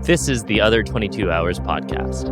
This is the Other 22 Hours podcast.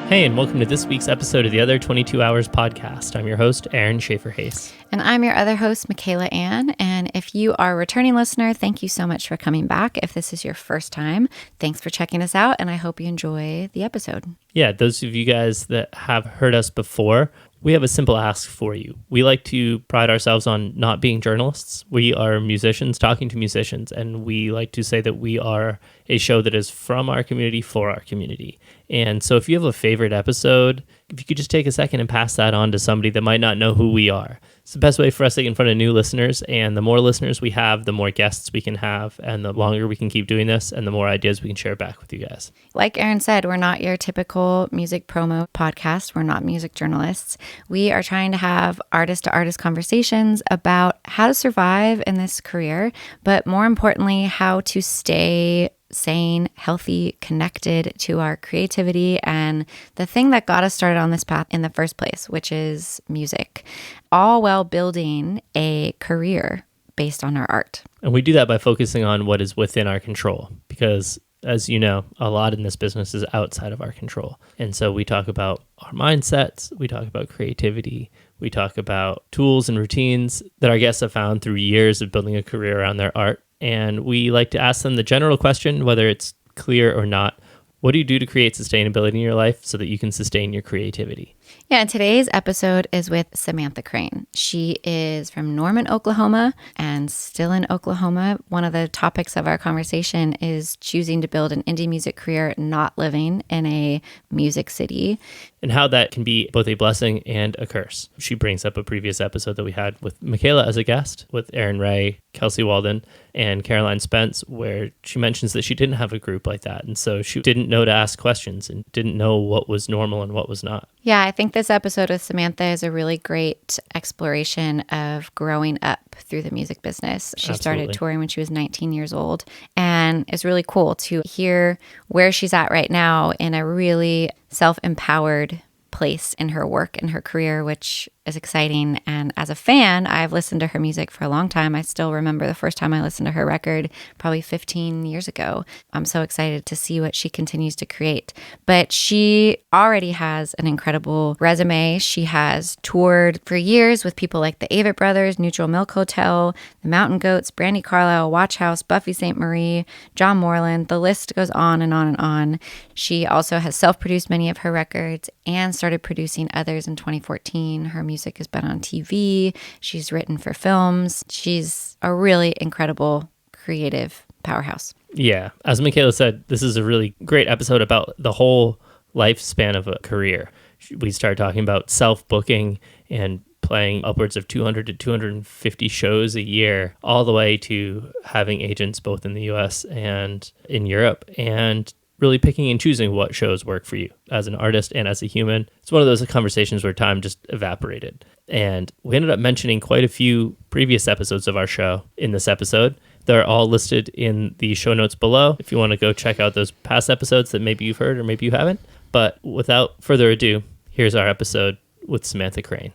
Hey, and welcome to this week's episode of the Other 22 Hours podcast. I'm your host, Aaron Shafer-Haiss. And I'm your other host, Michaela Anne. And if you are a returning listener, thank you so much for coming back. If this is your first time, thanks for checking us out, and I hope you enjoy the episode. Yeah, those of you guys that have heard us before, we have a simple ask for you. We like to pride ourselves on not being journalists. We are musicians talking to musicians, and we like to say that we are a show that is from our community for our community. And so if you have a favorite episode, if you could just take a second and pass that on to somebody that might not know who we are. It's the best way for us to get in front of new listeners, and the more listeners we have, the more guests we can have, and the longer we can keep doing this, and the more ideas we can share back with you guys. Like Aaron said, we're not your typical music promo podcast. We're not music journalists. We are trying to have artist-to-artist conversations about how to survive in this career, but more importantly, how to stay sane, healthy, connected to our creativity and the thing that got us started on this path in the first place, which is music, all while building a career based on our art. And we do that by focusing on what is within our control, because as you know, a lot in this business is outside of our control. And so we talk about our mindsets, we talk about creativity, we talk about tools and routines that our guests have found through years of building a career around their art. And we like to ask them the general question, whether it's clear or not: what do you do to create sustainability in your life so that you can sustain your creativity? Yeah, and today's episode is with Samantha Crain. She is from Norman, Oklahoma, and still in Oklahoma. One of the topics of our conversation is choosing to build an indie music career, not living in a music city. And how that can be both a blessing and a curse. She brings up a previous episode that we had with Michaela as a guest, with Aaron Ray, Kelsey Walden, and Caroline Spence, where she mentions that she didn't have a group like that. And so she didn't know to ask questions and didn't know what was normal and what was not. Yeah, I think this episode with Samantha is a really great exploration of growing up through the music business. She started touring when she was 19 years old, and it's really cool to hear where she's at right now in a really self-empowered place in her work and her career, which is exciting. And as a fan, I've listened to her music for a long time. I still remember the first time I listened to her record, probably 15 years ago. I'm so excited to see what she continues to create. But she already has an incredible resume. She has toured for years with people like the Avett Brothers, Neutral Milk Hotel, the Mountain Goats, Brandi Carlile, Watch House, Buffy Sainte-Marie, John Moreland. The list goes on and on and on. She also has self-produced many of her records and started producing others in 2014. Her music has been on TV. She's written for films. She's a really incredible creative powerhouse. Yeah. As Michaela said, this is a really great episode about the whole lifespan of a career. We started talking about self-booking and playing upwards of 200 to 250 shows a year, all the way to having agents both in the US and in Europe, and really picking and choosing what shows work for you as an artist and as a human. It's one of those conversations where time just evaporated. And we ended up mentioning quite a few previous episodes of our show in this episode. They're all listed in the show notes below if you want to go check out those past episodes that maybe you've heard or maybe you haven't. But without further ado, here's our episode with Samantha Crain.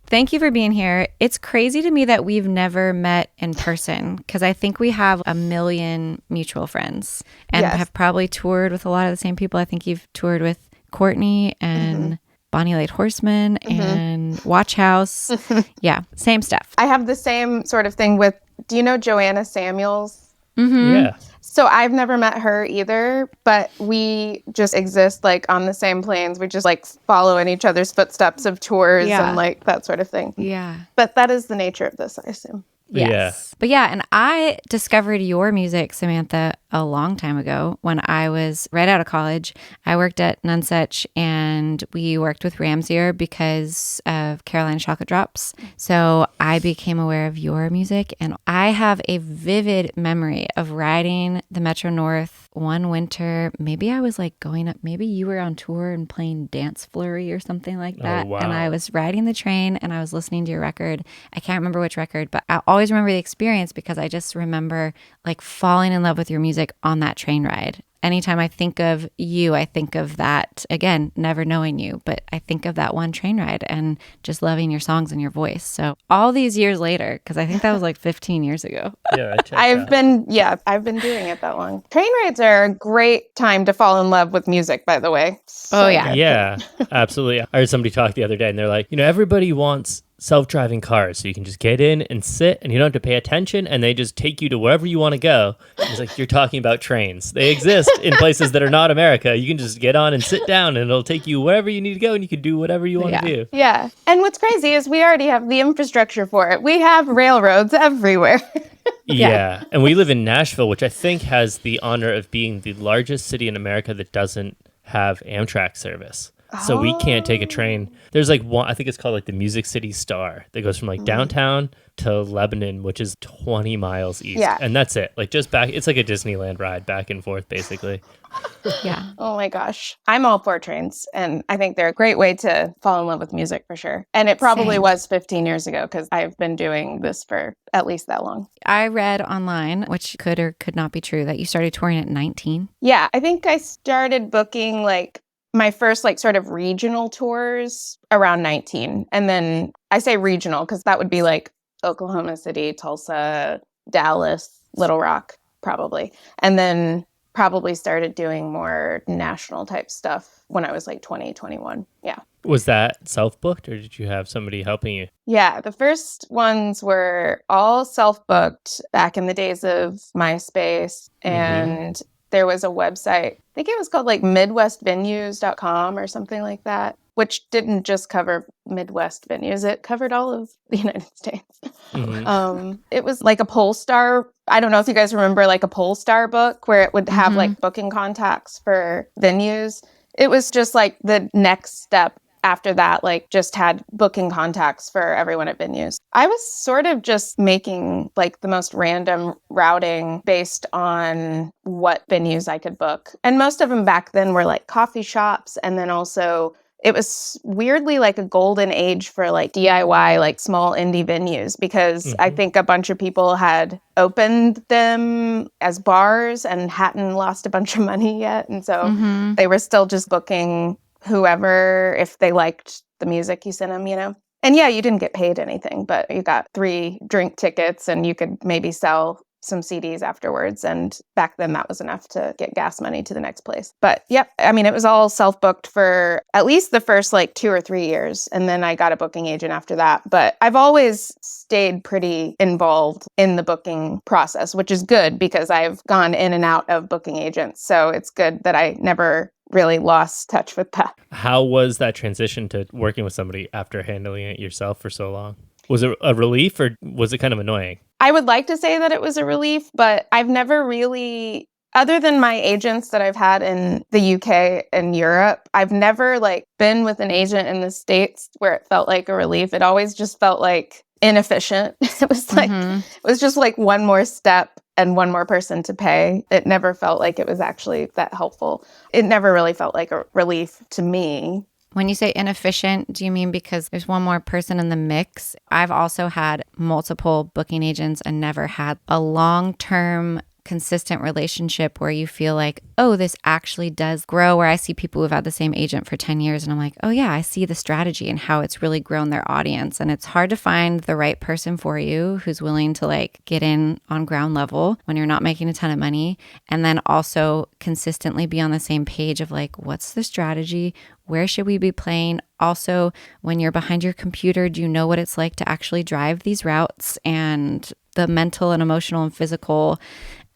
Thank you for being here. It's crazy to me that we've never met in person, because I think we have a million mutual friends and have probably toured with a lot of the same people. I think you've toured with Courtney and Bonnie Late Horseman and Watch House. Yeah, same stuff. I have the same sort of thing with, do you know Joanna Samuels? Yeah. So I've never met her either, but we just exist like on the same planes. We just like follow in each other's footsteps of tours and like that sort of thing. Yeah. But that is the nature of this, I assume. Yes. Yeah. But yeah, and I discovered your music, Samantha, a long time ago when I was right out of college. I worked at Nunsuch, and we worked with Ramsier because of Carolina Chocolate Drops. So I became aware of your music, and I have a vivid memory of riding the Metro North one winter. Maybe I was like going up, maybe you were on tour and playing Dance Flurry or something like that. Oh, wow. And I was riding the train and I was listening to your record. I can't remember which record, but I always remember the experience because I just remember like falling in love with your music on that train ride. anytime I think of you, I think of that, again, never knowing you, but I think of that one train ride and just loving your songs and your voice. So all these years later, because I think that was like 15 years ago. Yeah, I've been doing it that long. Train rides are a great time to fall in love with music, by the way. Oh, yeah. Yeah, absolutely. I heard somebody talk the other day and they're like, everybody wants self-driving cars, so you can just get in and sit and you don't have to pay attention and they just take you to wherever you want to go. It's like, you're talking about trains. They exist in places that are not America. You can just get on and sit down and it'll take you wherever you need to go and you can do whatever you want to do. Yeah. And what's crazy is we already have the infrastructure for it. We have railroads everywhere. Yeah. And we live in Nashville, which I think has the honor of being the largest city in America that doesn't have Amtrak service. So we can't take a train. There's like one, I think it's called like the Music City Star, that goes from like downtown to Lebanon, which is 20 miles east. Yeah. And that's it. Like just back, it's like a Disneyland ride back and forth, basically. Yeah. Oh my gosh. I'm all for trains. And I think they're a great way to fall in love with music for sure. And it probably was 15 years ago because I've been doing this for at least that long. I read online, which could or could not be true, that you started touring at 19. Yeah. I think I started booking like my first like sort of regional tours around 19. And then I say regional because that would be like Oklahoma City, Tulsa, Dallas, Little Rock, probably. And then probably started doing more national type stuff when I was like 20, 21. Yeah. Was that self-booked or did you have somebody helping you? Yeah, the first ones were all self-booked back in the days of MySpace. And there was a website, I think it was called like midwestvenues.com or something like that, which didn't just cover Midwest venues. It covered all of the United States. It was like a Polestar. I don't know if you guys remember like a Polestar book where it would have like booking contacts for venues. It was just like the next step after that, like just had booking contacts for everyone at venues. I was sort of just making like the most random routing based on what venues I could book. And most of them back then were like coffee shops. And then also it was weirdly like a golden age for like DIY, like small indie venues, because I think a bunch of people had opened them as bars and hadn't lost a bunch of money yet. And so they were still just booking whoever, if they liked the music you sent them, And yeah, you didn't get paid anything, but you got 3 drink tickets and you could maybe sell some CDs afterwards. And back then that was enough to get gas money to the next place. But yep, I mean, it was all self-booked for at least the first like 2 or 3 years. And then I got a booking agent after that. But I've always stayed pretty involved in the booking process, which is good because I've gone in and out of booking agents. So it's good that I never really lost touch with that. How was that transition to working with somebody after handling it yourself for so long? Was it a relief or was it kind of annoying? I would like to say that it was a relief, but I've never really, other than my agents that I've had in the UK and Europe, I've never like been with an agent in the States where it felt like a relief. It always just felt like inefficient. It was like, it was just like one more step and one more person to pay. It never felt like it was actually that helpful. It never really felt like a relief to me. When you say inefficient, do you mean because there's one more person in the mix? I've also had multiple booking agents and never had a long-term consistent relationship where you feel like, oh, this actually does grow, where I see people who've had the same agent for 10 years and I'm like, oh yeah, I see the strategy and how it's really grown their audience. And it's hard to find the right person for you who's willing to like get in on ground level when you're not making a ton of money, and then also consistently be on the same page of like, what's the strategy? Where should we be playing? Also, when you're behind your computer, do you know what it's like to actually drive these routes and the mental and emotional and physical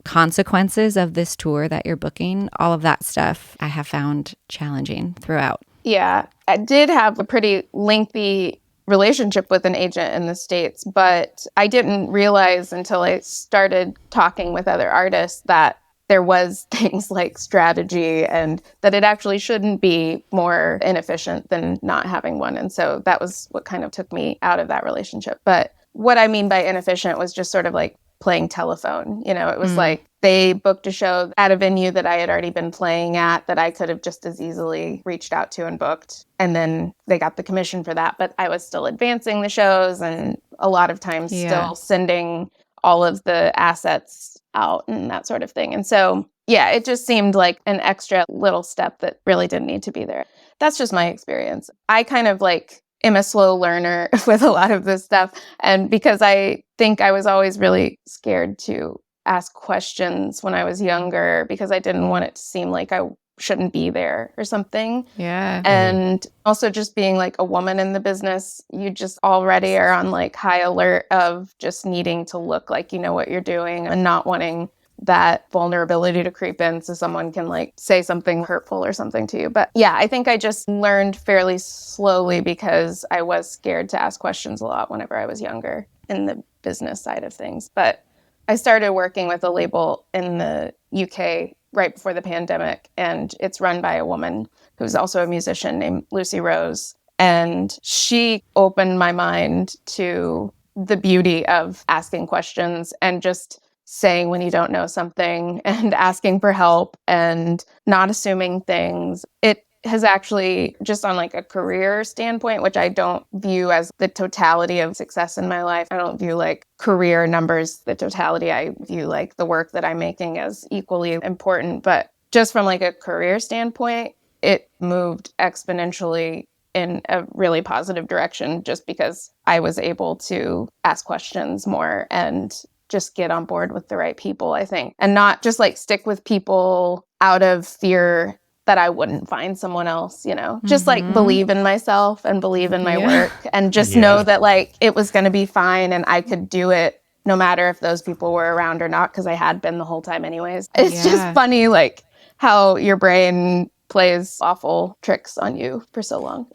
consequences of this tour that you're booking? All of that stuff I have found challenging throughout. Yeah, I did have a pretty lengthy relationship with an agent in the States, but I didn't realize until I started talking with other artists that there was things like strategy and that it actually shouldn't be more inefficient than not having one. And so that was what kind of took me out of that relationship. But what I mean by inefficient was just sort of like playing telephone. It was like they booked a show at a venue that I had already been playing at that I could have just as easily reached out to and booked. And then they got the commission for that. But I was still advancing the shows and a lot of times still sending all of the assets out and that sort of thing. And so yeah, it just seemed like an extra little step that really didn't need to be there. That's just my experience. I kind of like am a slow learner with a lot of this stuff. And because I think I was always really scared to ask questions when I was younger because I didn't want it to seem like I shouldn't be there or something. Yeah. And also just being like a woman in the business, you just already are on like high alert of just needing to look like you know what you're doing and not wanting that vulnerability to creep in so someone can like say something hurtful or something to you. But yeah, I think I just learned fairly slowly because I was scared to ask questions a lot whenever I was younger in the business side of things. But I started working with a label in the UK right before the pandemic, and it's run by a woman who's also a musician named Lucy Rose. And she opened my mind to the beauty of asking questions and just saying when you don't know something and asking for help and not assuming things. It has actually, just on like a career standpoint, which I don't view as the totality of success in my life. I don't view like career numbers, the totality. I view like the work that I'm making as equally important. But just from like a career standpoint, it moved exponentially in a really positive direction just because I was able to ask questions more and just get on board with the right people, I think, and not just like stick with people out of fear that I wouldn't find someone else, you know, just like believe in myself and believe in my work and just know that like it was going to be fine and I could do it no matter if those people were around or not, because I had been the whole time anyways. It's just funny like how your brain plays awful tricks on you for so long.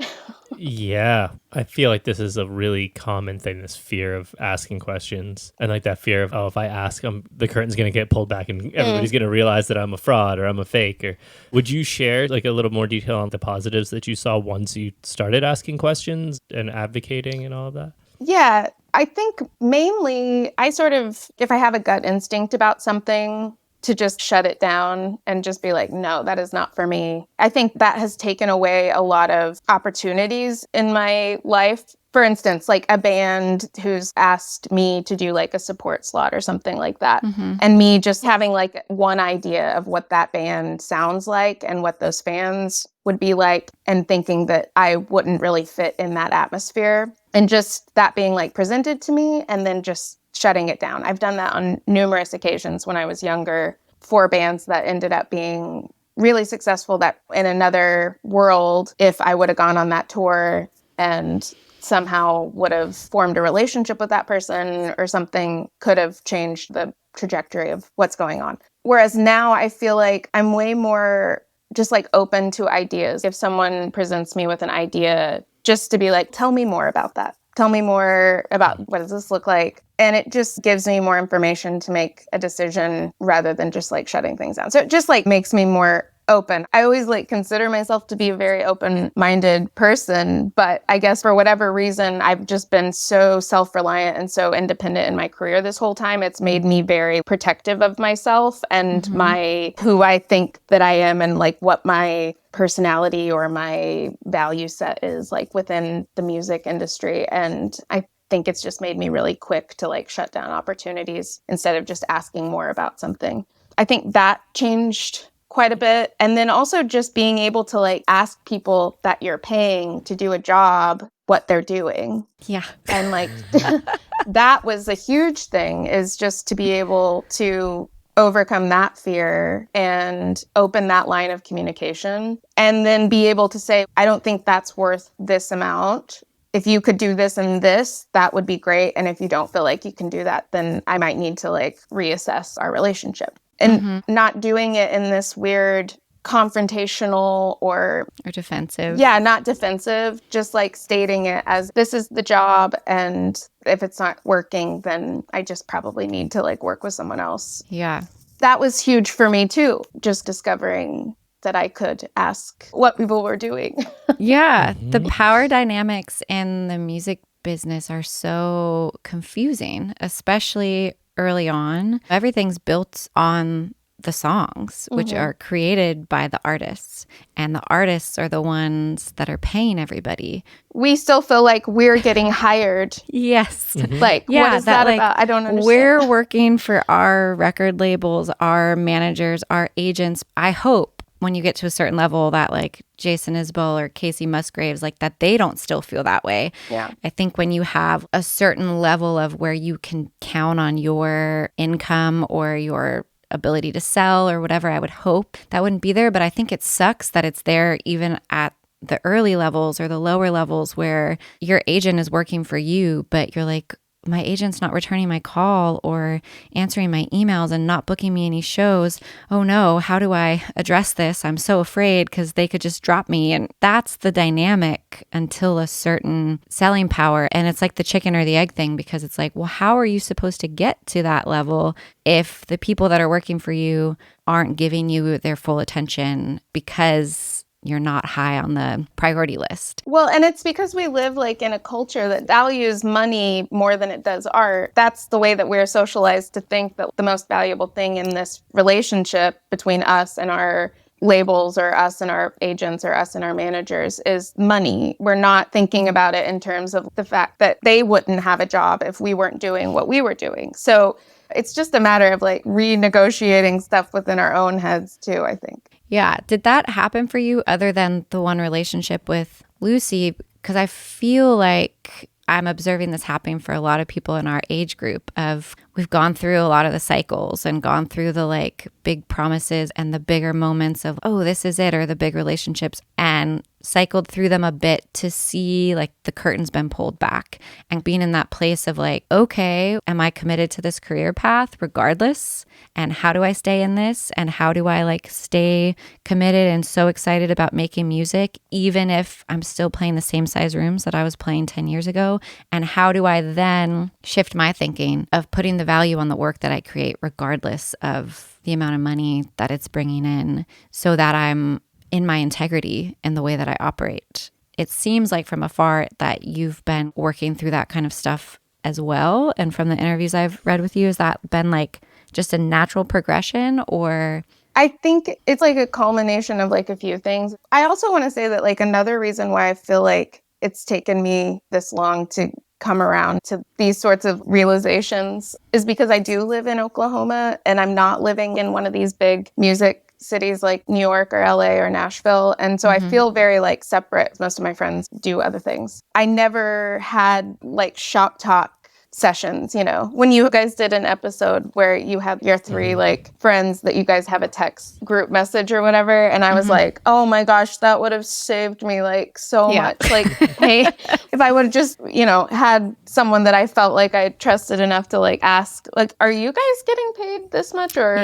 Yeah, I feel like this is a really common thing, this fear of asking questions and like that fear of, oh, if I ask, the curtain's going to get pulled back and everybody's going to realize that I'm a fraud or I'm a fake. Or would you share like a little more detail on the positives that you saw once you started asking questions and advocating and all of that? Yeah, I think mainly I sort of, if I have a gut instinct about something, to just shut it down and just be like, no, that is not for me. I think that has taken away a lot of opportunities in my life. For instance, like a band who's asked me to do like a support slot or something like that. And me just having like one idea of what that band sounds like and what those fans would be like and thinking that I wouldn't really fit in that atmosphere. And just that being like presented to me and then just shutting it down. I've done that on numerous occasions when I was younger for bands that ended up being really successful that in another world, if I would have gone on that tour and somehow would have formed a relationship with that person or something, could have changed the trajectory of what's going on. Whereas now I feel like I'm way more just like open to ideas. If someone presents me with an idea, just to be like, tell me more about that. Tell me more about what does this look like? And it just gives me more information to make a decision rather than just like shutting things down. So it just like makes me more open. I always like consider myself to be a very open-minded person, but I guess for whatever reason, I've just been so self-reliant and so independent in my career this whole time. It's made me very protective of myself and my who I think that I am and like what my personality or my value set is like within the music industry. And I think it's just made me really quick to like shut down opportunities instead of just asking more about something. I think that changed quite a bit. And then also just being able to like ask people that you're paying to do a job what they're doing. Yeah. And like that was a huge thing, is just to be able to overcome that fear and open that line of communication and then be able to say, I don't think that's worth this amount. If you could do this and this, that would be great. And if you don't feel like you can do that, then I might need to like reassess our relationship. And not doing it in this weird confrontational or defensive. Yeah, not defensive, just like stating it as this is the job. And if it's not working, then I just probably need to like work with someone else. Yeah. That was huge for me too, just discovering that I could ask what people were doing. Yeah. The power dynamics in the music business are so confusing, especially early on. Everything's built on the songs, which are created by the artists. And the artists are the ones that are paying everybody. We still feel like we're getting hired. Yes. Like, what is that about? I don't understand. We're working for our record labels, our managers, our agents. I hope when you get to a certain level that like Jason Isbell or Casey Musgraves, like that they don't still feel that way. Yeah. I think when you have a certain level of where you can count on your income or your ability to sell or whatever, I would hope that wouldn't be there. But I think it sucks that it's there even at the early levels or the lower levels where your agent is working for you, but you're like, my agent's not returning my call or answering my emails and not booking me any shows. Oh no, how do I address this? I'm so afraid because they could just drop me. And that's the dynamic until a certain selling power. And it's like the chicken or the egg thing, because it's like, well, how are you supposed to get to that level if the people that are working for you aren't giving you their full attention because you're not high on the priority list? Well, and it's because we live like in a culture that values money more than it does art. That's the way that we're socialized to think that the most valuable thing in this relationship between us and our labels or us and our agents or us and our managers is money. We're not thinking about it in terms of the fact that they wouldn't have a job if we weren't doing what we were doing. So it's just a matter of like renegotiating stuff within our own heads too, I think. Yeah. Did that happen for you other than the one relationship with Lucy? Because I feel like I'm observing this happening for a lot of people in our age group of we've gone through a lot of the cycles and gone through the like big promises and the bigger moments of, oh, this is it, or the big relationships, and cycled through them a bit to see like the curtain's been pulled back and being in that place of like, okay, am I committed to this career path regardless? And how do I stay in this? And how do I like stay committed and so excited about making music, even if I'm still playing the same size rooms that I was playing 10 years ago? And how do I then shift my thinking of putting the value on the work that I create, regardless of the amount of money that it's bringing in, so that I'm in my integrity in the way that I operate? It seems like from afar that you've been working through that kind of stuff as well. And from the interviews I've read with you, has that been like just a natural progression, or? I think it's like a culmination of like a few things. I also want to say that like another reason why I feel like it's taken me this long to come around to these sorts of realizations is because I do live in Oklahoma and I'm not living in one of these big music cities like New York or LA or Nashville. And so I feel very like separate. Most of my friends do other things. I never had like shop talk sessions, you know, when you guys did an episode where you had your three like friends that you guys have a text group message or whatever. And I was like, oh my gosh, that would have saved me like so much. Like, hey, if I would have just, you know, had someone that I felt like I trusted enough to like ask, like, are you guys getting paid this much? Or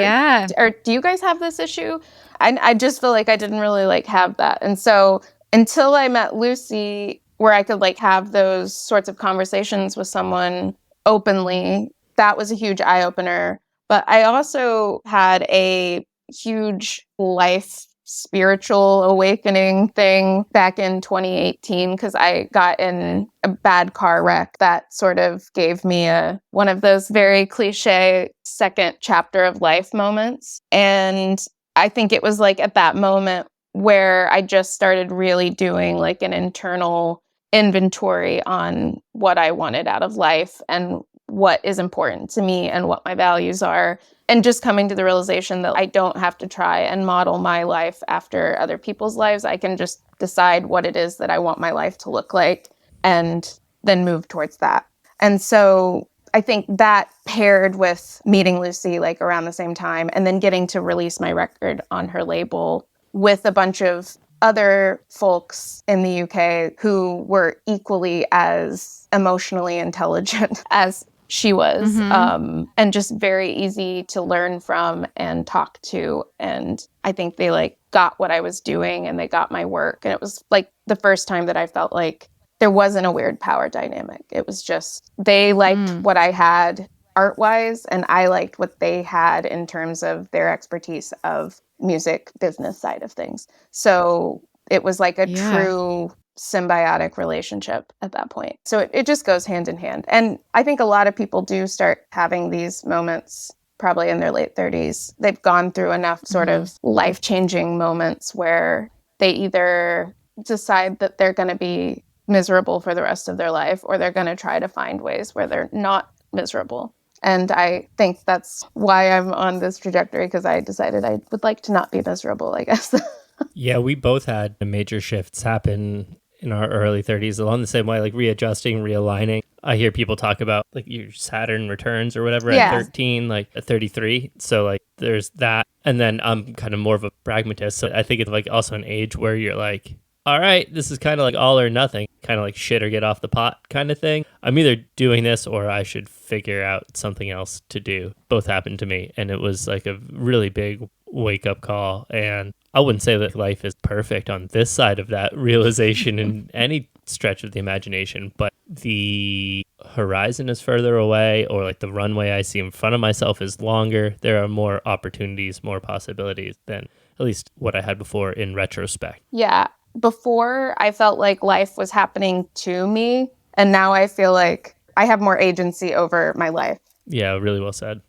do you guys have this issue? I just feel like I didn't really like have that. And so until I met Lucy, where I could like have those sorts of conversations with someone openly, that was a huge eye opener. But I also had a huge life spiritual awakening thing back in 2018 because I got in a bad car wreck that sort of gave me one of those very cliche second chapter of life moments. And I think it was like at that moment where I just started really doing like an internal inventory on what I wanted out of life and what is important to me and what my values are. And just coming to the realization that I don't have to try and model my life after other people's lives. I can just decide what it is that I want my life to look like and then move towards that. And so I think that paired with meeting Lucy like around the same time and then getting to release my record on her label with a bunch of other folks in the UK who were equally as emotionally intelligent as she was, and just very easy to learn from and talk to. And I think they like got what I was doing and they got my work. And it was like the first time that I felt like there wasn't a weird power dynamic. It was just they liked what I had art-wise, and I liked what they had in terms of their expertise of music business side of things. So it was like a true symbiotic relationship at that point. So it just goes hand in hand. And I think a lot of people do start having these moments probably in their late 30s. They've gone through enough sort of life-changing moments where they either decide that they're going to be miserable for the rest of their life, or they're going to try to find ways where they're not miserable. And I think that's why I'm on this trajectory, because I decided I would like to not be miserable, I guess. Yeah, we both had major shifts happen in our early 30s along the same way, like readjusting, realigning. I hear people talk about like your Saturn returns or whatever at 13, like at 33. So like there's that. And then I'm kind of more of a pragmatist. So I think it's like also an age where you're like, all right, this is kind of like all or nothing, kind of like shit or get off the pot kind of thing. I'm either doing this or I should figure out something else to do. Both happened to me. And it was like a really big wake up call. And I wouldn't say that life is perfect on this side of that realization in any stretch of the imagination, but the horizon is further away, or like the runway I see in front of myself is longer. There are more opportunities, more possibilities than at least what I had before in retrospect. Yeah. Before, I felt like life was happening to me, and now I feel like I have more agency over my life. Yeah, really well said.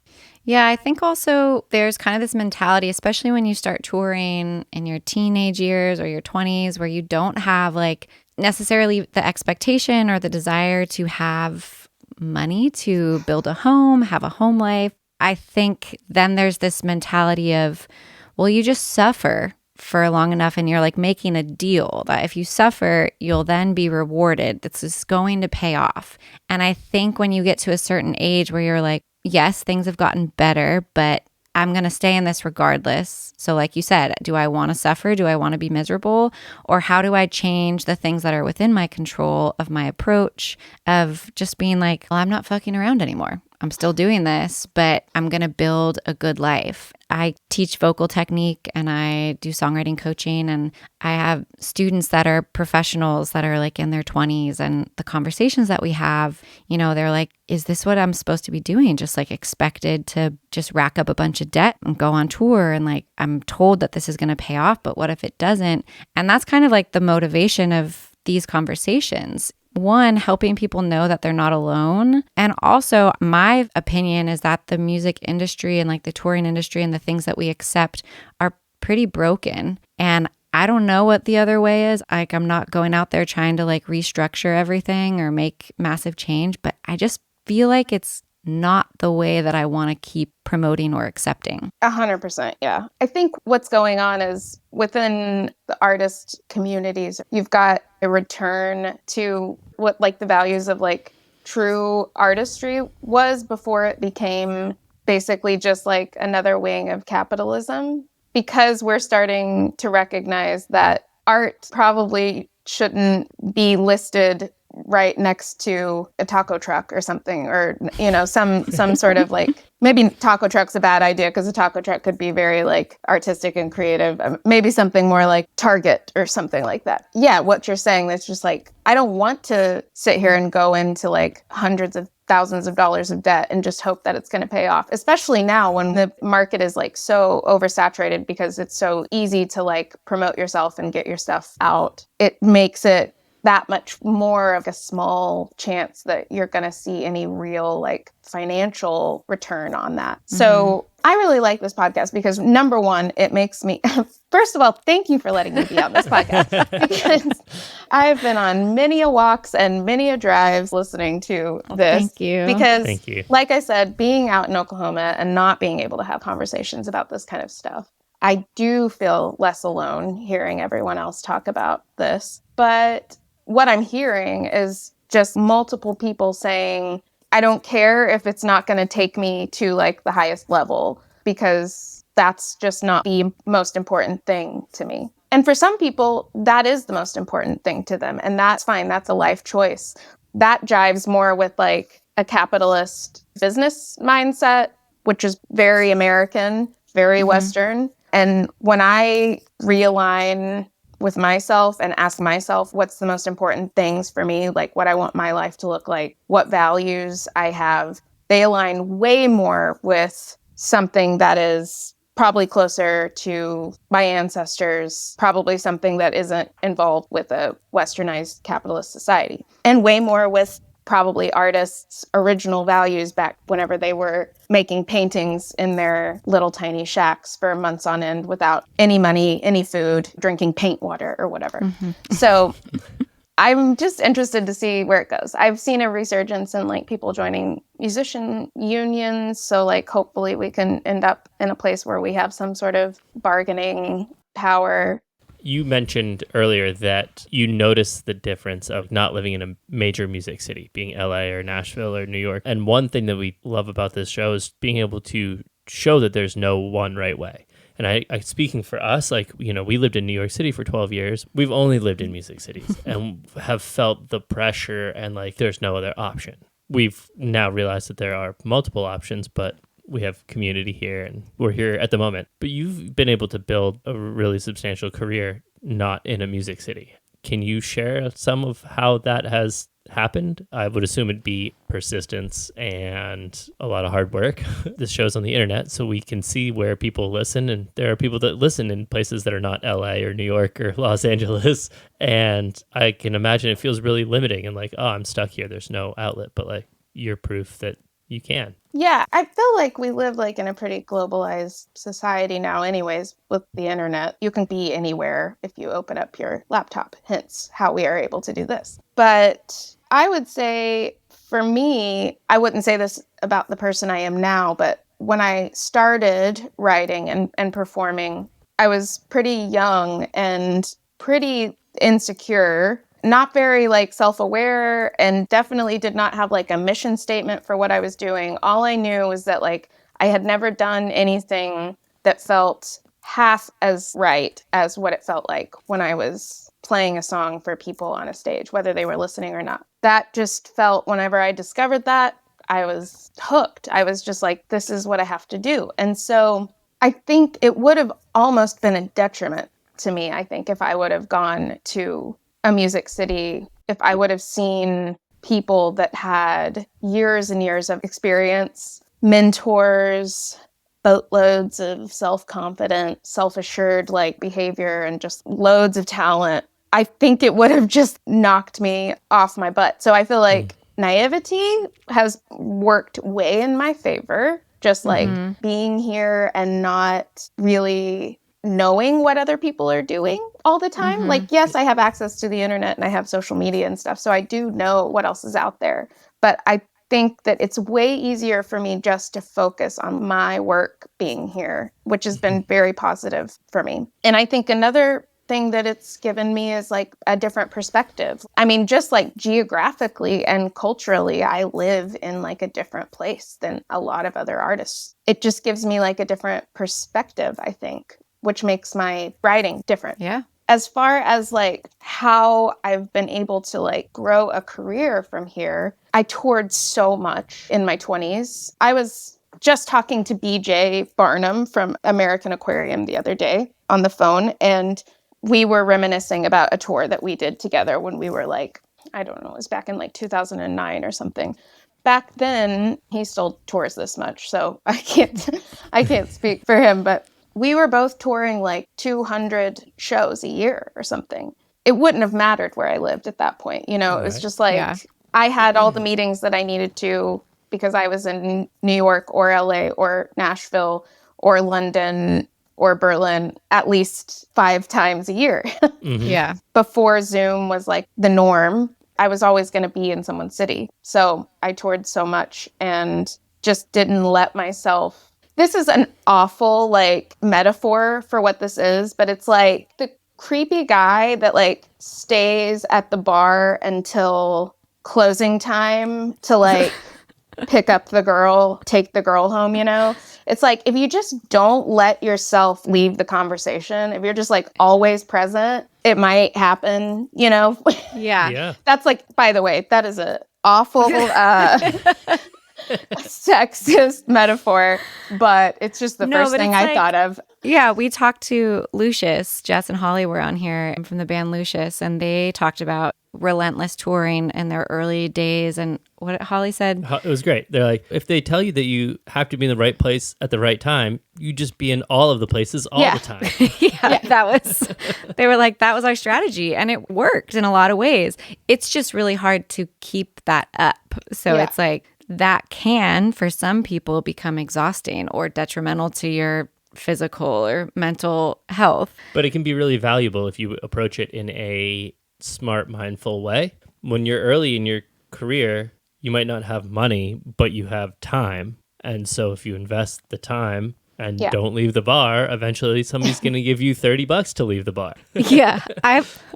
Yeah, I think also there's kind of this mentality, especially when you start touring in your teenage years or your 20s, where you don't have like necessarily the expectation or the desire to have money to build a home, have a home life. I think then there's this mentality of, well, you just suffer for long enough and you're like making a deal that if you suffer, you'll then be rewarded. This is going to pay off. And I think when you get to a certain age where you're like, yes, things have gotten better, but I'm going to stay in this regardless. So like you said, do I want to suffer? Do I want to be miserable? Or how do I change the things that are within my control of my approach of just being like, well, I'm not fucking around anymore. I'm still doing this, but I'm going to build a good life. I teach vocal technique and I do songwriting coaching, and I have students that are professionals that are like in their 20s, and the conversations that we have, you know, they're like, is this what I'm supposed to be doing? Just like expected to just rack up a bunch of debt and go on tour. And like, I'm told that this is going to pay off, but what if it doesn't? And that's kind of like the motivation of these conversations. One, helping people know that they're not alone. And also, my opinion is that the music industry and like the touring industry and the things that we accept are pretty broken. And I don't know what the other way is. Like, I'm not going out there trying to like restructure everything or make massive change, but I just feel like it's not the way that I want to keep promoting or accepting. 100%. Yeah. I think what's going on is within the artist communities, you've got a return to what like the values of like true artistry was before it became basically just like another wing of capitalism, because we're starting to recognize that art probably shouldn't be listed right next to a taco truck or something, or, you know, some sort of like, maybe taco truck's a bad idea because a taco truck could be very like artistic and creative. Maybe something more like Target or something like that. Yeah, what you're saying, that's just like, I don't want to sit here and go into like hundreds of thousands of dollars of debt and just hope that it's going to pay off, especially now when the market is like so oversaturated because it's so easy to like promote yourself and get your stuff out. It makes it that much more of a small chance that you're going to see any real like financial return on that. Mm-hmm. So I really like this podcast because number one, it makes me, first of all, thank you for letting me be on this podcast, because I've been on many a walks and many a drives listening to this. Thank you. Because Thank you. Like I said, being out in Oklahoma and not being able to have conversations about this kind of stuff, I do feel less alone hearing everyone else talk about this. But what I'm hearing is just multiple people saying, I don't care if it's not going to take me to like the highest level, because that's just not the most important thing to me. And for some people, that is the most important thing to them. And that's fine. That's a life choice. That jives more with like a capitalist business mindset, which is very American, very Western. And when I realign with myself and ask myself what's the most important things for me, like what I want my life to look like, what values I have, they align way more with something that is probably closer to my ancestors, probably something that isn't involved with a westernized capitalist society, and way more with probably artists' original values back whenever they were making paintings in their little tiny shacks for months on end without any money, any food, drinking paint water or whatever. Mm-hmm. So I'm just interested to see where it goes. I've seen a resurgence in like people joining musician unions. So like hopefully we can end up in a place where we have some sort of bargaining power. You mentioned earlier that you noticed the difference of not living in a major music city, being LA or Nashville or New York. And one thing that we love about this show is being able to show that there's no one right way. And I speaking for us, like, you know, we lived in New York City for 12 years. We've only lived in music cities and have felt the pressure and like there's no other option. We've now realized that there are multiple options, but we have community here and we're here at the moment. But you've been able to build a really substantial career not in a music city. Can you share some of how that has happened? I would assume it'd be persistence and a lot of hard work. This show's on the internet, so we can see where people listen. And there are people that listen in places that are not LA or New York or Los Angeles. And I can imagine it feels really limiting and like, oh, I'm stuck here. There's no outlet. But like, you're proof that you can. Yeah, I feel like we live like in a pretty globalized society now anyways with the internet. You can be anywhere if you open up your laptop, hence how we are able to do this. But I would say for me, I wouldn't say this about the person I am now, but when I started writing and performing, I was pretty young and pretty insecure. Not very like self-aware, and definitely did not have like a mission statement for what I was doing. All I knew was that like I had never done anything that felt half as right as what it felt like when I was playing a song for people on a stage, whether they were listening or not. That just felt, whenever I discovered that, I was hooked. I was just like, this is what I have to do. And so I think it would have almost been a detriment to me, I think, if I would have gone to a music city, if I would have seen people that had years and years of experience, mentors, boatloads of self-confident, self-assured like behavior and just loads of talent, I think it would have just knocked me off my butt. So I feel like naivety has worked way in my favor, just like being here and not really knowing what other people are doing all the time. Like, yes, I have access to the internet and I have social media and stuff, so I do know what else is out there. But I think that it's way easier for me just to focus on my work being here, which has been very positive for me. And I think another thing that it's given me is like a different perspective. I mean, just like geographically and culturally, I live in like a different place than a lot of other artists. It just gives me like a different perspective, I think, which makes my writing different. Yeah. As far as like how I've been able to like grow a career from here, I toured so much in my 20s. I was just talking to BJ Barnum from American Aquarium the other day on the phone, and we were reminiscing about a tour that we did together when we were like, I don't know, it was back in like 2009 or something. Back then, he still tours this much, so I can't speak for him, but we were both touring like 200 shows a year or something. It wouldn't have mattered where I lived at that point. You know, it was just like, I had all the meetings that I needed to because I was in New York or LA or Nashville or London or Berlin at least 5 times a year. Yeah. Before Zoom was like the norm, I was always going to be in someone's city. So I toured so much and just didn't let myself. This is an awful like metaphor for what this is, but it's like the creepy guy that like stays at the bar until closing time to like pick up the girl, take the girl home, you know? It's like, if you just don't let yourself leave the conversation, if you're just like always present, it might happen, you know? Yeah. That's like, by the way, that is a awful sexist metaphor, but it's just the first thing I thought of. Yeah, we talked to Lucius. Jess and Holly were on here from the band Lucius, and they talked about relentless touring in their early days. And what Holly said, it was great. They're like, if they tell you that you have to be in the right place at the right time, you just be in all of the places all the time. They were like, that was our strategy, and it worked in a lot of ways. It's just really hard to keep that up. So it's like, that can, for some people, become exhausting or detrimental to your physical or mental health. But it can be really valuable if you approach it in a smart, mindful way. When you're early in your career, you might not have money, but you have time. And so if you invest the time and don't leave the bar, eventually somebody's going to give you $30 to leave the bar.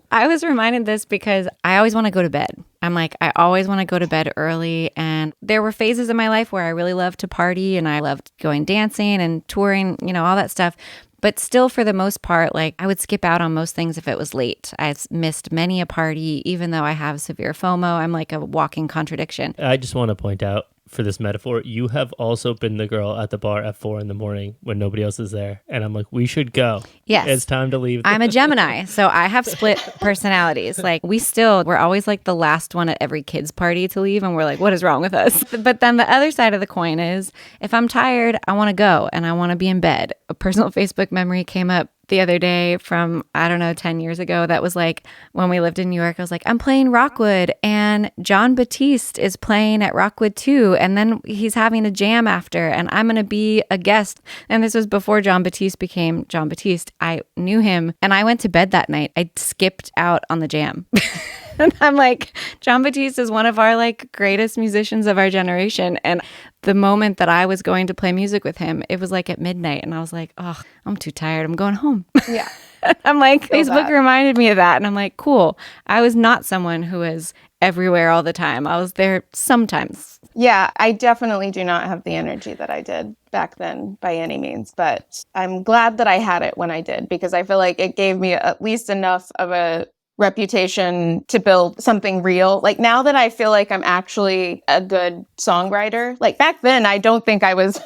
I was reminded this because I always want to go to bed. I'm like, I always want to go to bed early. And there were phases in my life where I really loved to party and I loved going dancing and touring, all that stuff. But still, for the most part, like, I would skip out on most things if it was late. I've missed many a party, even though I have severe FOMO. I'm like a walking contradiction. I just want to point out, for this metaphor, you have also been the girl at the bar at 4 a.m. when nobody else is there. And I'm like, we should go. Yes. It's time to leave. I'm a Gemini, so I have split personalities. Like, we're always like the last one at every kid's party to leave. And we're like, what is wrong with us? But then the other side of the coin is, if I'm tired, I want to go and I want to be in bed. A personal Facebook memory came up the other day from, 10 years ago. That was like when we lived in New York. I was like, I'm playing Rockwood and John Batiste is playing at Rockwood too. And then he's having a jam after and I'm going to be a guest. And this was before John Batiste became John Batiste. I knew him and I went to bed that night. I skipped out on the jam. And I'm like, John Batiste is one of our like greatest musicians of our generation. And the moment that I was going to play music with him, it was like at midnight. And I was like, oh, I'm too tired. I'm going home. Yeah. I'm like, Facebook reminded me of that. And I'm like, cool. I was not someone who was everywhere all the time. I was there sometimes. Yeah, I definitely do not have the energy that I did back then by any means. But I'm glad that I had it when I did, because I feel like it gave me at least enough of a reputation to build something real. Like, now that I feel like I'm actually a good songwriter, like back then, I don't think I was.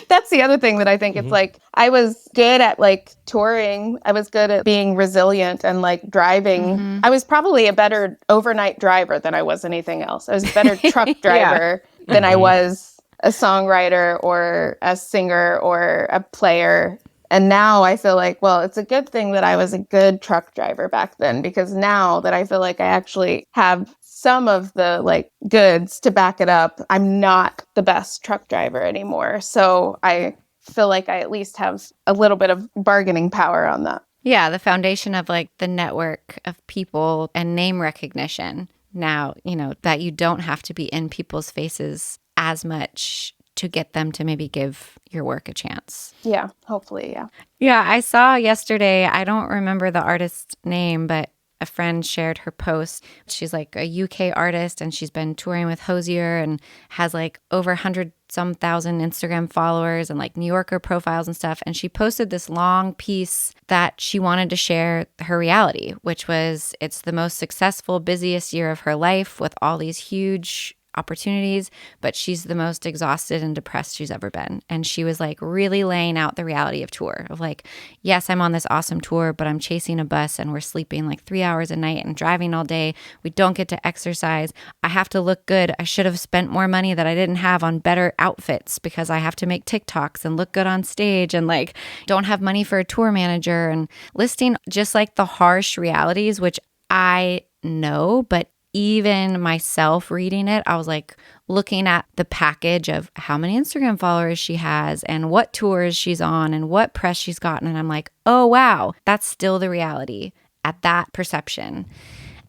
That's the other thing that I think. It's like, I was good at like touring. I was good at being resilient and like driving. I was probably a better overnight driver than I was anything else. I was a better truck driver than I was a songwriter or a singer or a player. And now I feel like, well, it's a good thing that I was a good truck driver back then, because now that I feel like I actually have some of the like goods to back it up, I'm not the best truck driver anymore. So I feel like I at least have a little bit of bargaining power on that. Yeah, the foundation of like the network of people and name recognition now, that you don't have to be in people's faces as much to get them to maybe give your work a chance. Yeah, hopefully, yeah. Yeah, I saw yesterday, I don't remember the artist's name, but a friend shared her post. She's like a UK artist and she's been touring with Hozier and has like over 100-some thousand Instagram followers and like New Yorker profiles and stuff. And she posted this long piece that she wanted to share her reality, which was, it's the most successful, busiest year of her life with all these huge opportunities, but she's the most exhausted and depressed she's ever been. And she was like really laying out the reality of tour of like, yes, I'm on this awesome tour, but I'm chasing a bus and we're sleeping like 3 hours a night and driving all day. We don't get to exercise. I have to look good. I should have spent more money that I didn't have on better outfits because I have to make TikToks and look good on stage, and like don't have money for a tour manager, and listing just like the harsh realities, which I know, but even myself reading it, I was like looking at the package of how many Instagram followers she has and what tours she's on and what press she's gotten. And I'm like, oh, wow, that's still the reality at that perception.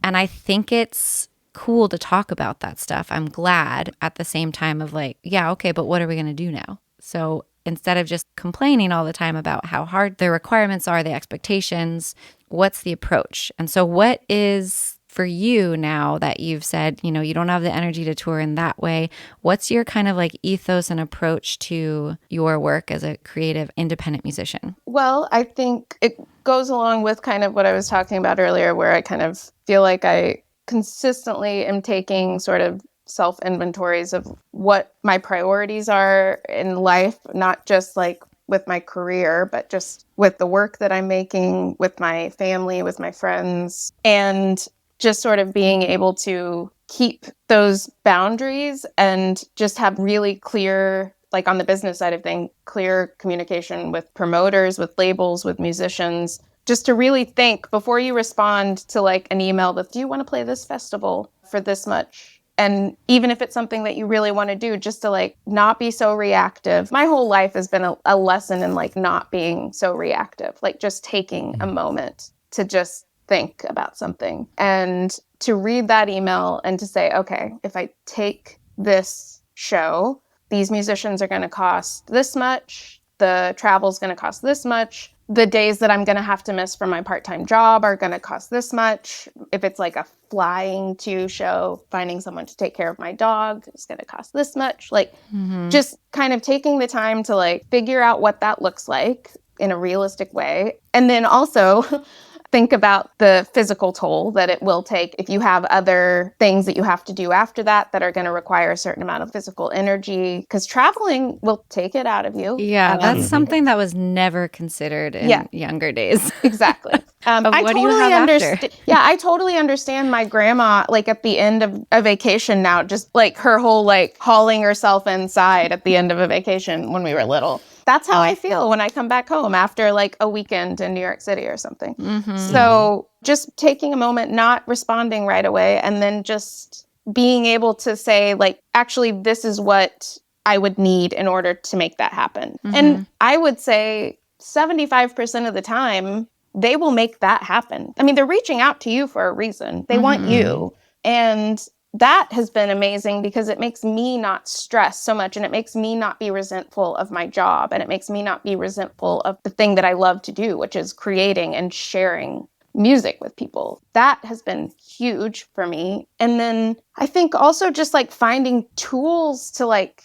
And I think it's cool to talk about that stuff. I'm glad at the same time of like, yeah, okay, but what are we going to do now? So instead of just complaining all the time about how hard the requirements are, the expectations, what's the approach? And so what is, for you now that you've said, you don't have the energy to tour in that way, what's your kind of like ethos and approach to your work as a creative independent musician? Well, I think it goes along with kind of what I was talking about earlier, where I kind of feel like I consistently am taking sort of self-inventories of what my priorities are in life, not just like with my career, but just with the work that I'm making, with my family, with my friends, and just sort of being able to keep those boundaries and just have really clear, like on the business side of things, clear communication with promoters, with labels, with musicians, just to really think before you respond to like an email that, do you want to play this festival for this much? And even if it's something that you really want to do, just to like not be so reactive. My whole life has been a lesson in like not being so reactive, like just taking a moment to just think about something and to read that email and to say, okay, if I take this show, these musicians are going to cost this much, the travel's going to cost this much, the days that I'm going to have to miss from my part-time job are going to cost this much. If it's like a flying to show, finding someone to take care of my dog is going to cost this much. Like just kind of taking the time to like figure out what that looks like in a realistic way. And then also think about the physical toll that it will take if you have other things that you have to do after that that are going to require a certain amount of physical energy, because traveling will take it out of you. Yeah, that's something that was never considered in younger days. Exactly. What do you have after? Yeah, I totally understand my grandma, like at the end of a vacation now, just like her whole like hauling herself inside at the end of a vacation when we were little. That's how I feel when I come back home after like a weekend in New York City or something. So just taking a moment, not responding right away, and then just being able to say like, actually, this is what I would need in order to make that happen. And I would say 75% of the time, they will make that happen. I mean, they're reaching out to you for a reason. They want you. And that has been amazing because it makes me not stress so much, and it makes me not be resentful of my job, and it makes me not be resentful of the thing that I love to do, which is creating and sharing music with people. That has been huge for me. And then I think also just like finding tools to like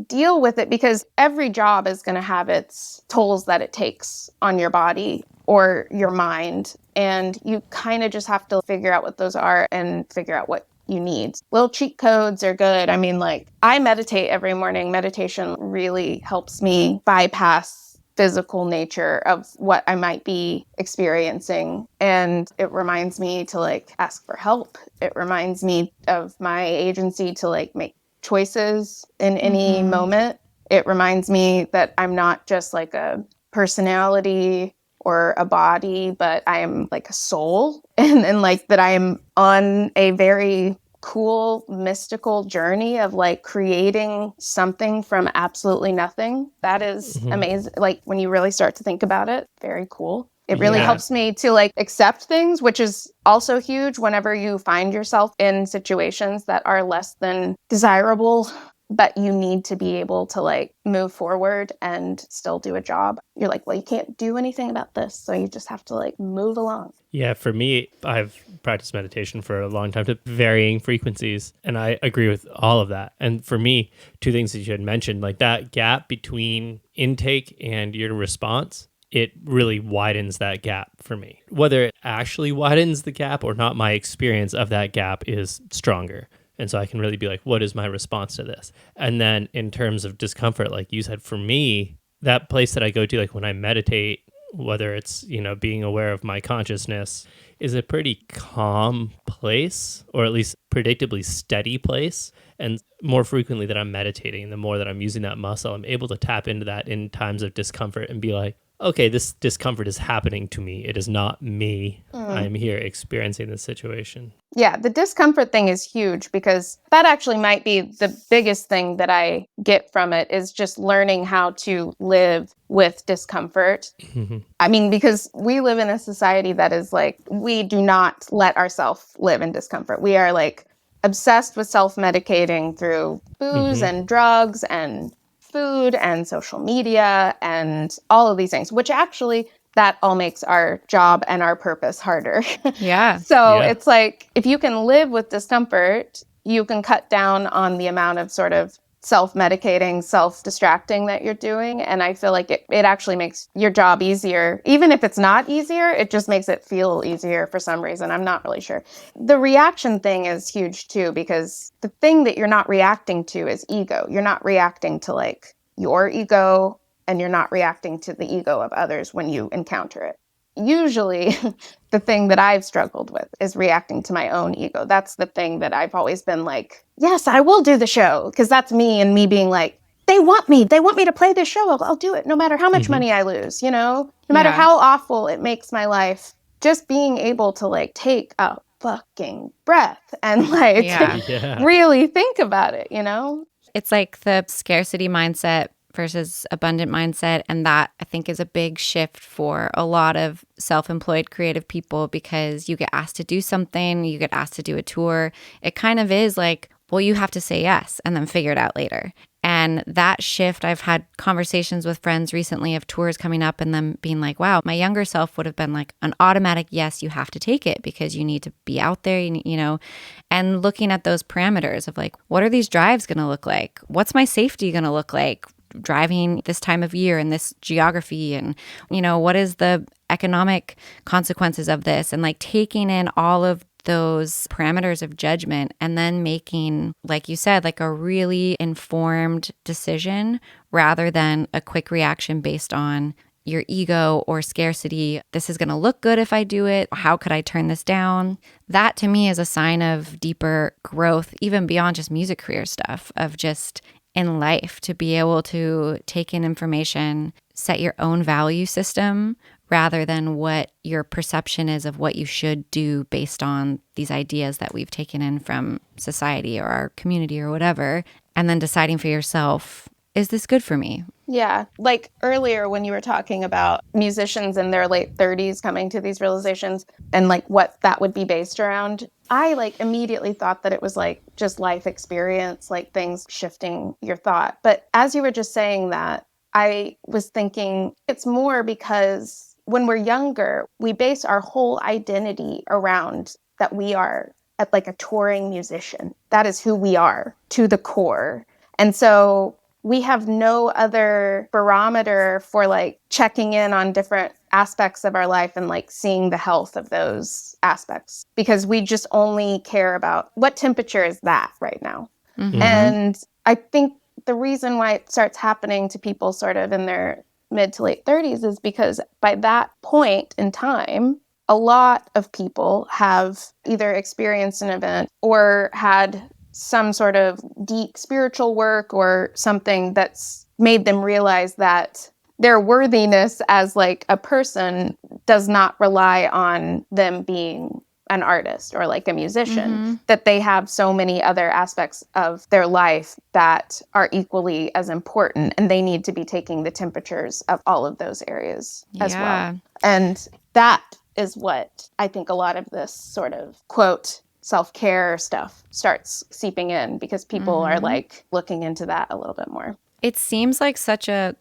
deal with it, because every job is going to have its tolls that it takes on your body or your mind. And you kind of just have to figure out what those are and figure out what you need. Little cheat codes are good. I mean, like, I meditate every morning. Meditation really helps me bypass physical nature of what I might be experiencing. And it reminds me to like ask for help. It reminds me of my agency to like make choices in any moment. It reminds me that I'm not just like a personality or a body, but I am like a soul, and like that I am on a very cool mystical journey of like creating something from absolutely nothing. That is amazing. Like when you really start to think about it, very cool. It really helps me to like accept things, which is also huge whenever you find yourself in situations that are less than desirable, but you need to be able to like move forward and still do a job. You're like, well, you can't do anything about this. So you just have to like move along. Yeah, for me, I've practiced meditation for a long time to varying frequencies, and I agree with all of that. And for me, two things that you had mentioned, like that gap between intake and your response, it really widens that gap for me. Whether it actually widens the gap or not, my experience of that gap is stronger. And so I can really be like, what is my response to this? And then in terms of discomfort, like you said, for me, that place that I go to, like when I meditate, whether it's, you know, being aware of my consciousness, is a pretty calm place, or at least predictably steady place. And more frequently that I'm meditating, the more that I'm using that muscle, I'm able to tap into that in times of discomfort and be like, okay, this discomfort is happening to me. It is not me. I'm here experiencing this situation. Yeah, the discomfort thing is huge, because that actually might be the biggest thing that I get from it, is just learning how to live with discomfort. I mean, because we live in a society that is like, we do not let ourselves live in discomfort. We are like obsessed with self-medicating through booze and drugs and food and social media and all of these things, which actually that all makes our job and our purpose harder. So it's like, if you can live with discomfort, you can cut down on the amount of sort of self-medicating, self-distracting that you're doing. And I feel like it actually makes your job easier. Even if it's not easier, it just makes it feel easier for some reason. I'm not really sure. The reaction thing is huge too, because the thing that you're not reacting to is ego. You're not reacting to like your ego, and you're not reacting to the ego of others when you encounter it. Usually the thing that I've struggled with is reacting to my own ego. That's the thing that I've always been like, yes, I will do the show. Because that's me, and me being like, they want me to play this show. I'll do it no matter how much money I lose, no matter how awful it makes my life. Just being able to like take a fucking breath and like really think about it, It's like the scarcity mindset versus abundant mindset. And that, I think, is a big shift for a lot of self-employed creative people, because you get asked to do something, you get asked to do a tour. It kind of is like, well, you have to say yes and then figure it out later. And that shift, I've had conversations with friends recently of tours coming up and them being like, wow, my younger self would have been like an automatic yes, you have to take it because you need to be out there, and looking at those parameters of like, what are these drives going to look like? What's my safety going to look like driving this time of year and this geography? And, what is the economic consequences of this? And like taking in all of those parameters of judgment and then making, like you said, like a really informed decision rather than a quick reaction based on your ego or scarcity. This is going to look good if I do it. How could I turn this down? That to me is a sign of deeper growth, even beyond just music career stuff, of just in life, to be able to take in information, set your own value system rather than what your perception is of what you should do based on these ideas that we've taken in from society or our community or whatever, and then deciding for yourself, is this good for me? Yeah. Like earlier when you were talking about musicians in their late 30s coming to these realizations and like what that would be based around, I like immediately thought that it was like just life experience, like things shifting your thought. But as you were just saying that, I was thinking it's more because when we're younger, we base our whole identity around that we are at like a touring musician. That is who we are to the core. And so we have no other barometer for like checking in on different aspects of our life and like seeing the health of those aspects, because we just only care about what temperature is that right now. Mm-hmm. And I think the reason why it starts happening to people sort of in their mid to late 30s is because by that point in time, a lot of people have either experienced an event or had some sort of deep spiritual work or something that's made them realize that their worthiness as like a person does not rely on them being an artist or like a musician, that they have so many other aspects of their life that are equally as important, and they need to be taking the temperatures of all of those areas as well. And that is what I think a lot of this sort of quote self-care stuff starts seeping in, because people are like looking into that a little bit more. It seems like such a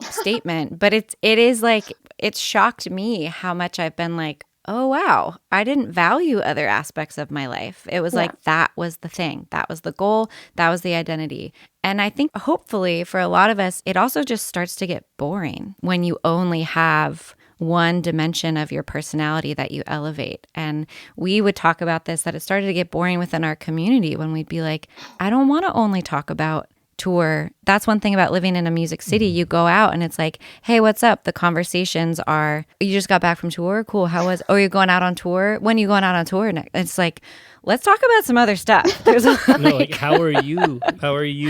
statement, but it is like, it's shocked me how much I've been like, oh, wow, I didn't value other aspects of my life. It was like, that was the thing. That was the goal. That was the identity. And I think hopefully for a lot of us, it also just starts to get boring when you only have one dimension of your personality that you elevate. And we would talk about this, that it started to get boring within our community when we'd be like, I don't want to only talk about tour. That's one thing about living in a music city. You go out and it's like, hey, what's up? The conversations are, you just got back from tour? Cool. How was, oh, you're going out on tour? When are you going out on tour next? It's like, let's talk about some other stuff. There's how are you? How are you doing?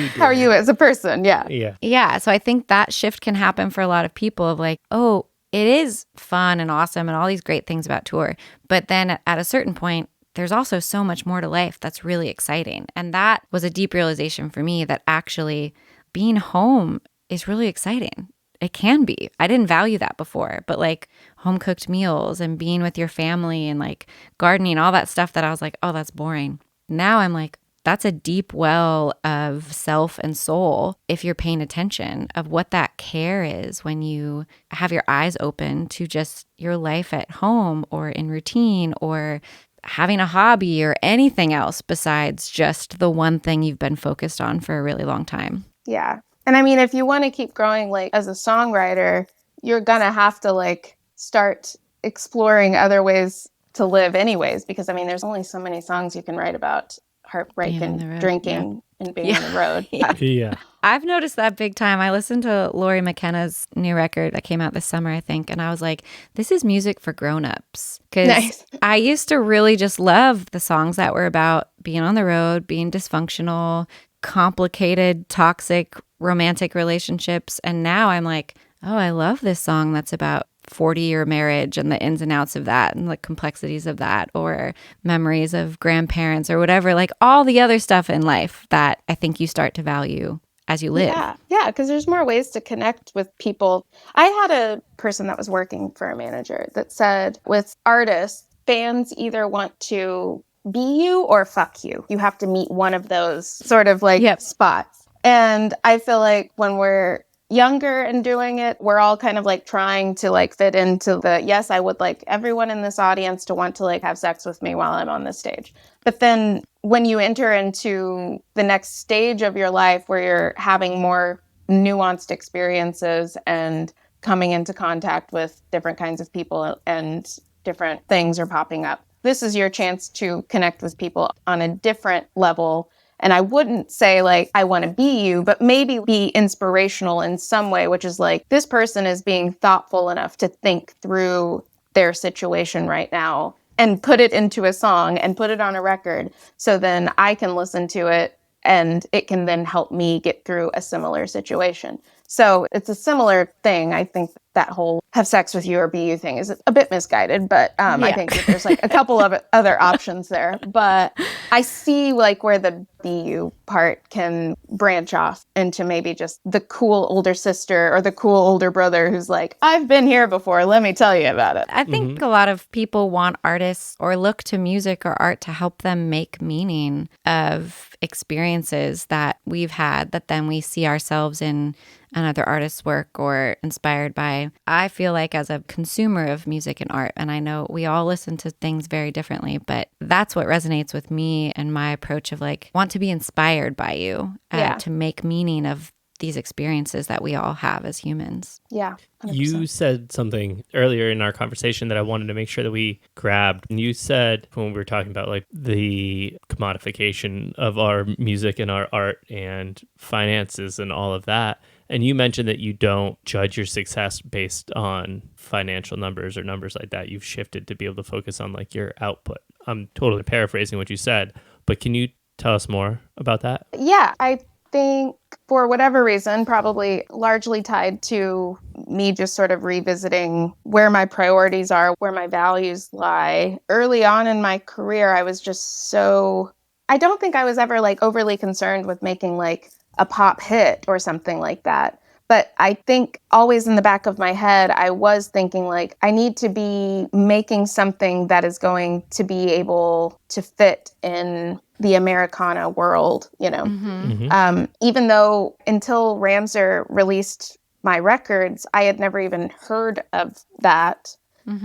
How are you as a person? Yeah. Yeah. So I think that shift can happen for a lot of people of like, oh, it is fun and awesome and all these great things about tour. But then at a certain point, there's also so much more to life that's really exciting. And that was a deep realization for me, that actually being home is really exciting. It can be. I didn't value that before, but like home cooked meals and being with your family and like gardening, all that stuff that I was like, oh, that's boring. Now I'm like, that's a deep well of self and soul, if you're paying attention, of what that care is when you have your eyes open to just your life at home or in routine or having a hobby or anything else besides just the one thing you've been focused on for a really long time. Yeah. And I mean, if you want to keep growing, like as a songwriter, you're going to have to like start exploring other ways to live anyways, because I mean, there's only so many songs you can write about heartbreak and drinking and being on the road. Yeah. I've noticed that big time. I listened to Laurie McKenna's new record that came out this summer, I think, and I was like, this is music for grown-ups. Because I used to really just love the songs that were about being on the road, being dysfunctional, complicated, toxic, romantic relationships. And now I'm like, oh, I love this song that's about 40-year marriage and the ins and outs of that and the complexities of that, or memories of grandparents or whatever, like all the other stuff in life that I think you start to value as you live. Yeah, because there's more ways to connect with people. I had a person that was working for a manager that said with artists, fans either want to be you or fuck you. You have to meet one of those sort of like spots. And I feel like when we're younger and doing it, we're all kind of like trying to like fit into the, yes, I would like everyone in this audience to want to like have sex with me while I'm on this stage. But then when you enter into the next stage of your life where you're having more nuanced experiences and coming into contact with different kinds of people and different things are popping up, this is your chance to connect with people on a different level. And I wouldn't say like, I want to be you, but maybe be inspirational in some way, which is like, this person is being thoughtful enough to think through their situation right now and put it into a song and put it on a record. So then I can listen to it and it can then help me get through a similar situation. So it's a similar thing. I think that whole have sex with you or be you thing is a bit misguided, but I think that there's like a couple of other options there. But I see like where the be you part can branch off into maybe just the cool older sister or the cool older brother who's like, I've been here before, let me tell you about it. I think a lot of people want artists or look to music or art to help them make meaning of experiences that we've had that then we see ourselves in another artist's work or inspired by. I feel like as a consumer of music and art, and I know we all listen to things very differently, but that's what resonates with me and my approach of like, want to be inspired by you to make meaning of these experiences that we all have as humans. Yeah. 100%. You said something earlier in our conversation that I wanted to make sure that we grabbed. And you said when we were talking about like the commodification of our music and our art and finances and all of that. And you mentioned that you don't judge your success based on financial numbers or numbers like that. You've shifted to be able to focus on like your output. I'm totally paraphrasing what you said, but can you tell us more about that? Yeah, I think for whatever reason, probably largely tied to me just sort of revisiting where my priorities are, where my values lie. Early on in my career, I was just I don't think I was ever like overly concerned with making like a pop hit or something like that. But I think always in the back of my head, I was thinking like, I need to be making something that is going to be able to fit in the Americana world, you know. Even though until Ramsar released my records, I had never even heard of that.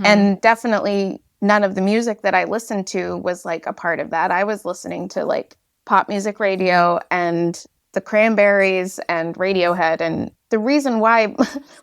And definitely none of the music that I listened to was like a part of that. I was listening to like pop music radio and the Cranberries and Radiohead. And the reason why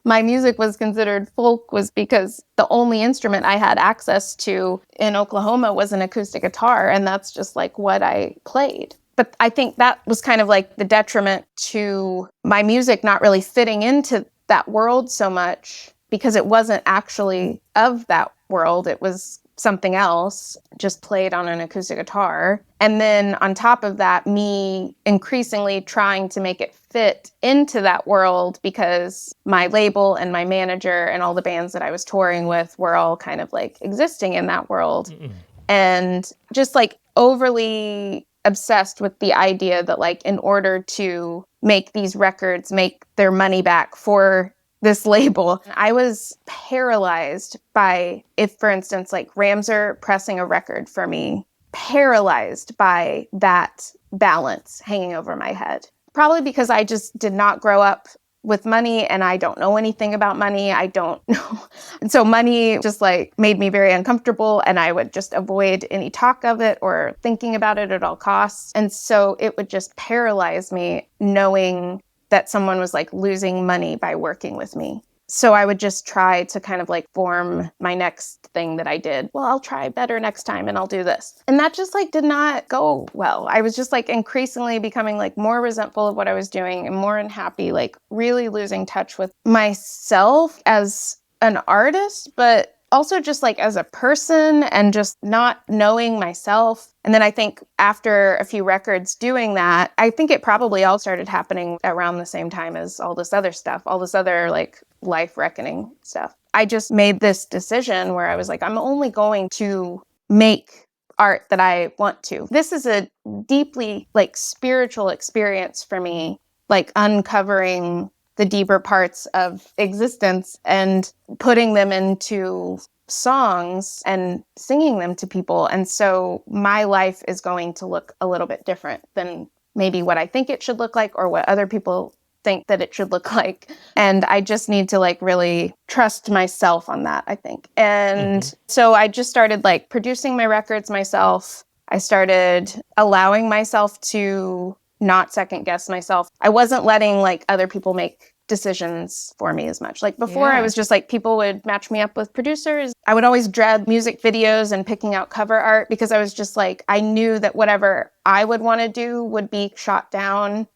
my music was considered folk was because the only instrument I had access to in Oklahoma was an acoustic guitar. And that's just like what I played. But I think that was kind of like the detriment to my music not really fitting into that world so much because it wasn't actually of that world. It was something else, just played on an acoustic guitar. And then on top of that, me increasingly trying to make it fit into that world because my label and my manager and all the bands that I was touring with were all kind of like existing in that world. And just like overly obsessed with the idea that like in order to make these records, make their money back for this label, I was paralyzed by, if for instance, like Ramsar pressing a record for me, paralyzed by that balance hanging over my head. Probably because I just did not grow up with money, and I don't know anything about money. I don't know. And so money just like made me very uncomfortable, and I would just avoid any talk of it or thinking about it at all costs. And so it would just paralyze me knowing that someone was like losing money by working with me. So I would just try to kind of like form my next thing that I did. Well, I'll try better next time and I'll do this. And that just like did not go well. I was just like increasingly becoming like more resentful of what I was doing and more unhappy, like really losing touch with myself as an artist, but also just like as a person and just not knowing myself. And then I think after a few records doing that, I think it probably all started happening around the same time as all this other stuff, all this other like life reckoning stuff. I just made this decision where I was like, I'm only going to make art that I want to. This is a deeply like spiritual experience for me, like uncovering the deeper parts of existence and putting them into songs and singing them to people. And so my life is going to look a little bit different than maybe what I think it should look like or what other people think that it should look like. And I just need to like really trust myself on that, I think. And so I just started like producing my records myself. I started allowing myself to not second guess myself. I wasn't letting like other people make decisions for me as much. Like before, I was just like, people would match me up with producers. I would always dread music videos and picking out cover art because I was just like, I knew that whatever I would want to do would be shot down.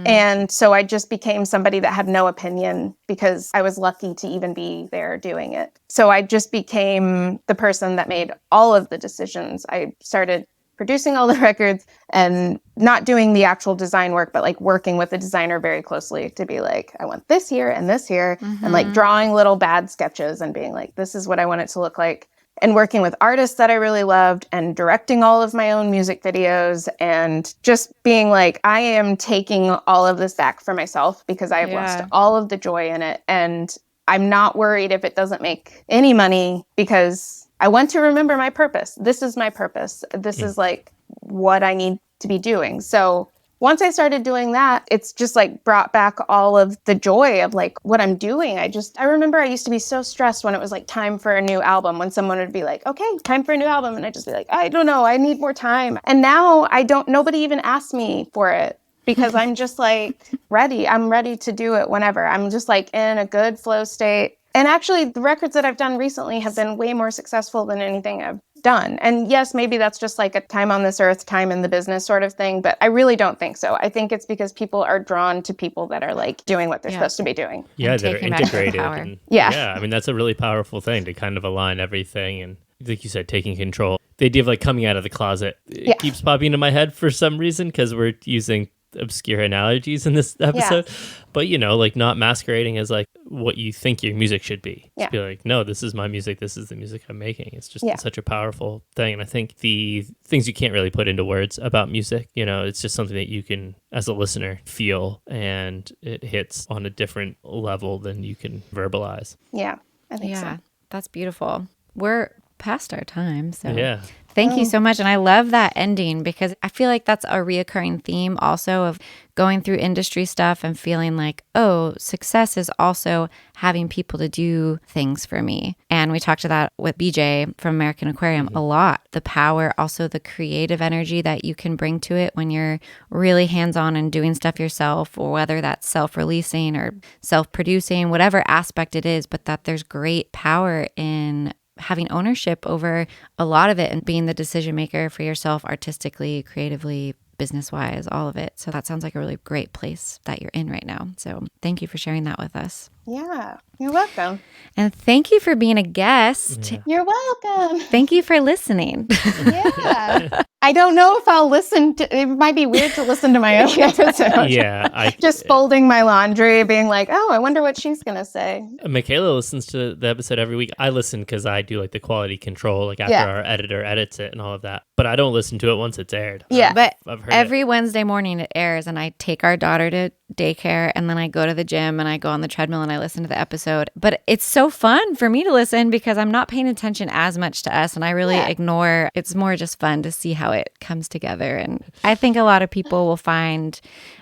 And so I just became somebody that had no opinion because I was lucky to even be there doing it. So I just became the person that made all of the decisions. I started producing all the records and not doing the actual design work, but like working with the designer very closely to be like, I want this here and this here, and like drawing little bad sketches and being like, this is what I want it to look like. And working with artists that I really loved and directing all of my own music videos and just being like, I am taking all of this back for myself because I have lost all of the joy in it. And I'm not worried if it doesn't make any money because I want to remember my purpose. This is my purpose. This is like what I need to be doing. So once I started doing that, it's just like brought back all of the joy of like what I'm doing. I remember I used to be so stressed when it was like time for a new album, when someone would be like, okay, time for a new album. And I'd just be like, I don't know, I need more time. And now nobody even asks me for it because I'm just like ready. I'm ready to do it whenever. I'm just like in a good flow state. And actually the records that I've done recently have been way more successful than anything I've done. And yes, maybe that's just like a time on this earth, time in the business sort of thing, but I really don't think so. I think it's because people are drawn to people that are like doing what they're supposed to be doing. Yeah, they're integrated. And, I mean, that's a really powerful thing to kind of align everything. And like you said, taking control. The idea of like coming out of the closet keeps popping into my head for some reason because we're using obscure analogies in this episode, but you know, like not masquerading as like what you think your music should be. Just be like, no, this is my music. This is the music I'm making. It's just such a powerful thing. And I think the things you can't really put into words about music, you know, it's just something that you can, as a listener, feel, and it hits on a different level than you can verbalize. Yeah, I think so. That's beautiful. We're past our time, so yeah. Thank you so much. And I love that ending because I feel like that's a reoccurring theme also of going through industry stuff and feeling like, oh, success is also having people to do things for me. And we talked to that with BJ from American Aquarium a lot. The power, also the creative energy that you can bring to it when you're really hands-on and doing stuff yourself, or whether that's self-releasing or self-producing, whatever aspect it is, but that there's great power in having ownership over a lot of it and being the decision maker for yourself artistically, creatively, business-wise, all of it. So that sounds like a really great place that you're in right now. So thank you for sharing that with us. Yeah, you're welcome. And thank you for being a guest. Yeah. You're welcome. Thank you for listening. Yeah. I don't know if I'll listen to, it might be weird to listen to my own episode. Just folding my laundry, being like, oh, I wonder what she's going to say. Michaela listens to the episode every week. I listen because I do like the quality control, like after our editor edits it and all of that. But I don't listen to it once it's aired. Yeah, but I've heard every Wednesday morning it airs and I take our daughter to daycare and then I go to the gym and I go on the treadmill and when I listen to the episode. But it's so fun for me to listen because I'm not paying attention as much to us, and I really ignore. It's more just fun to see how it comes together. And I think a lot of people will find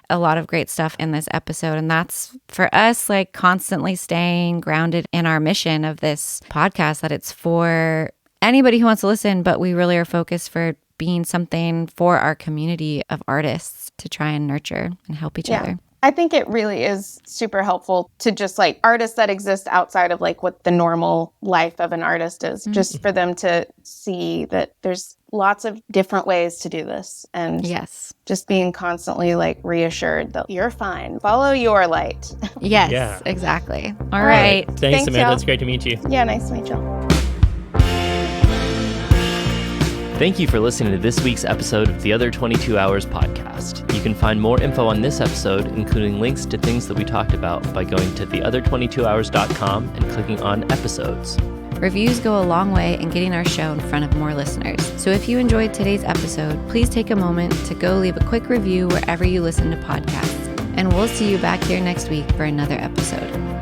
a lot of great stuff in this episode. And that's for us, like constantly staying grounded in our mission of this podcast, that it's for anybody who wants to listen, but we really are focused for being something for our community of artists to try and nurture and help each other. I think it really is super helpful to just like artists that exist outside of like what the normal life of an artist is, just for them to see that there's lots of different ways to do this. And just being constantly like reassured that you're fine. Follow your light. Yes, exactly. All right. Thanks, Samantha. y'all. It's great to meet you. Yeah, nice to meet you. Thank you for listening to this week's episode of the Other 22 Hours podcast. You can find more info on this episode, including links to things that we talked about, by going to theother22hours.com and clicking on episodes. Reviews go a long way in getting our show in front of more listeners. So if you enjoyed today's episode, please take a moment to go leave a quick review wherever you listen to podcasts. And we'll see you back here next week for another episode.